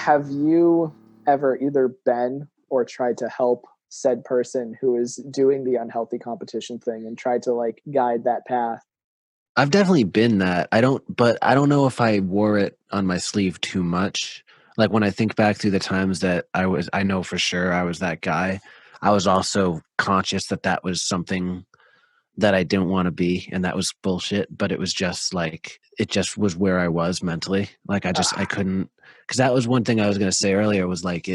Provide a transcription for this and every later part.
have you ever either been or tried to help said person who is doing the unhealthy competition thing and tried to like guide that path? I've definitely been that. But I don't know if I wore it on my sleeve too much. Like when I think back through the times that I know for sure I was that guy. I was also conscious that that was something that I didn't want to be, and that was bullshit. But it was just like, it just was where I was mentally. Like I Ah, couldn't, because that was one thing I was going to say earlier was like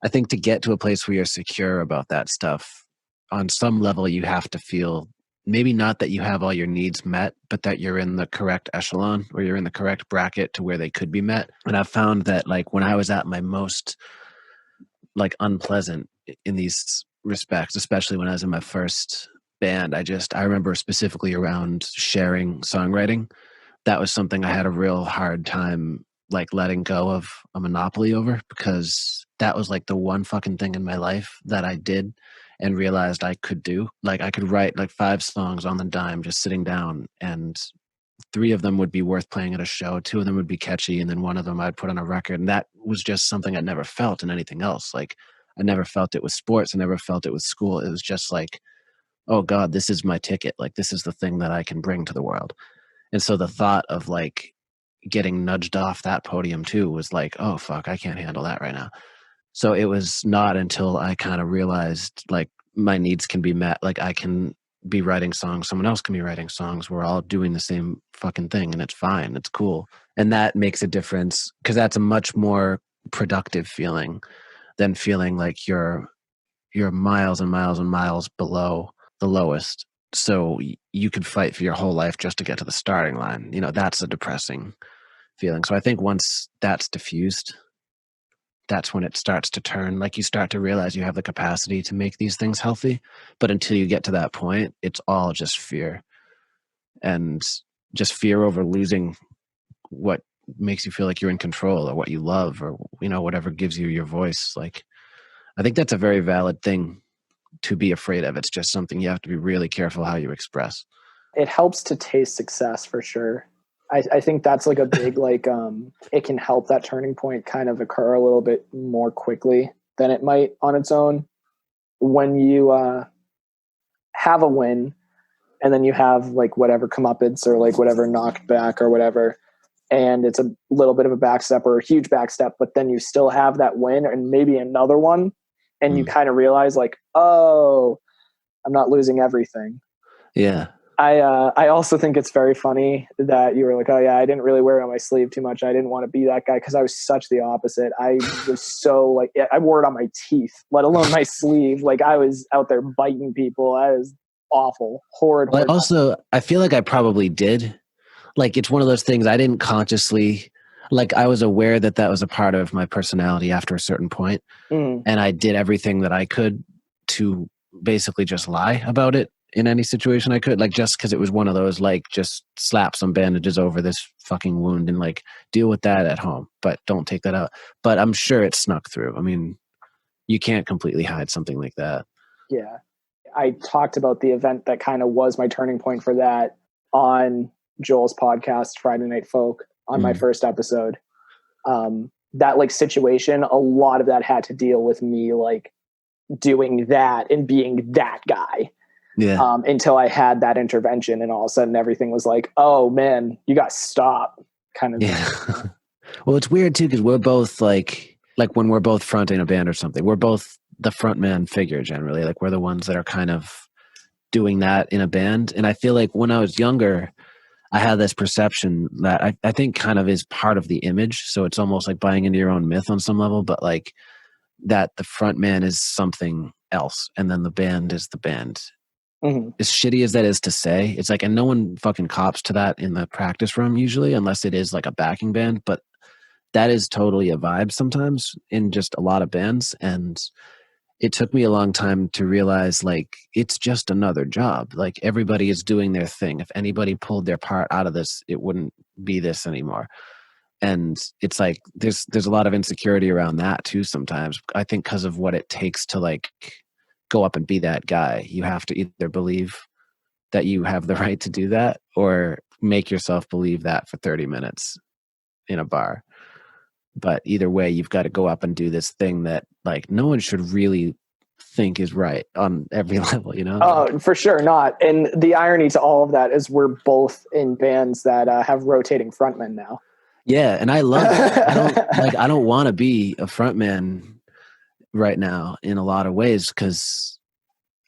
I think to get to a place where you're secure about that stuff, on some level, you have to feel maybe not that you have all your needs met, but that you're in the correct echelon or you're in the correct bracket to where they could be met. And I've found that like when I was at my most like unpleasant in these respects, especially when I was in my first band, I remember specifically around sharing songwriting. That was something I had a real hard time like letting go of a monopoly over, because that was like the one fucking thing in my life that I did and realized I could do. Like I could write like 5 songs on the dime just sitting down, and 3 of them would be worth playing at a show, 2 of them would be catchy, and then 1 of them I'd put on a record. And that was just something I never felt in anything else. Like I never felt it with sports, I never felt it with school. It was just like, oh God, this is my ticket. Like this is the thing that I can bring to the world. And so the thought of like getting nudged off that podium too was like, oh fuck, I can't handle that right now. So it was not until I kind of realized like my needs can be met. Like I can be writing songs, someone else can be writing songs. We're all doing the same fucking thing and it's fine. It's cool. And that makes a difference, because that's a much more productive feeling than feeling like you're miles and miles and miles below the lowest. So you could fight for your whole life just to get to the starting line. You know, that's a depressing feeling. So I think once that's diffused, that's when it starts to turn. Like you start to realize you have the capacity to make these things healthy. But until you get to that point, it's all just fear, and just fear over losing what makes you feel like you're in control, or what you love, or, you know, whatever gives you your voice. Like, I think that's a very valid thing to be afraid of. It's just something you have to be really careful how you express. it helps to taste success for sure. I think that's like a big like it can help that turning point kind of occur a little bit more quickly than it might on its own. When you have a win and then you have like whatever comeuppance or like whatever knocked back or whatever, and it's a little bit of a backstep or a huge backstep, but then you still have that win and maybe another one, and you Mm. kind of realize like, oh, I'm not losing everything. Yeah. I also think it's very funny that you were like, oh yeah, I didn't really wear it on my sleeve too much. I didn't want to be that guy, because I was such the opposite. I was so like, I wore it on my teeth, let alone my sleeve. Like I was out there biting people. I was awful, horrid, But horrid. also, I feel like I probably did. Like, it's one of those things I didn't consciously, like, I was aware that that was a part of my personality after a certain point, Mm, and I did everything that I could to basically just lie about it in any situation I could. Like, just because it was one of those, like, just slap some bandages over this fucking wound and, like, deal with that at home, but don't take that out. But I'm sure it snuck through. I mean, you can't completely hide something like that. yeah. I talked about the event that kind of was my turning point for that on Joel's podcast, Friday Night Folk, on my Mm. first episode. That like situation, a lot of that had to deal with me like doing that and being that guy, Yeah. until I had that intervention, and all of a sudden everything was like, oh man, you got to stop, kind of Yeah. thing. Well, it's weird too, because we're both like when we're both fronting a band or something, we're both the front man figure generally. Like we're the ones that are kind of doing that in a band. And I feel like when I was younger, I had this perception that I think kind of is part of the image. So it's almost like buying into your own myth on some level, but like that the front man is something else and then the band is the band. Mm-hmm. As shitty as that is to say, it's like, and no one fucking cops to that in the practice room usually, unless it is like a backing band. But that is totally a vibe sometimes in just a lot of bands. And it took me a long time to realize like it's just another job. Like everybody is doing their thing. If anybody pulled their part out of this, it wouldn't be this anymore. And it's like there's a lot of insecurity around that too sometimes. I think because of what it takes to like go up and be that guy. You have to either believe that you have the right to do that or make yourself believe that for 30 minutes in a bar. But either way, you've got to go up and do this thing that like no one should really think is right on every level, you know? Oh, for sure not. And the irony to all of that is we're both in bands that have rotating frontmen now. Yeah, and I love it. I don't want to be a frontman right now in a lot of ways because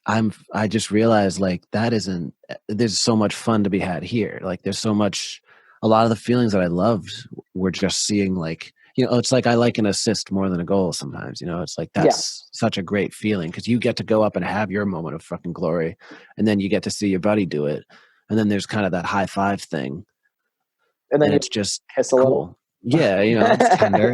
I just realized like there's so much fun to be had here. Like there's so much, a lot of the feelings that I loved were just seeing like, you know, it's like I like an assist more than a goal sometimes, you know, it's like that's such a great feeling because you get to go up and have your moment of fucking glory and then you get to see your buddy do it. And then there's kind of that high five thing. And then it's just kiss a cool. little. Yeah, you know, it's tender.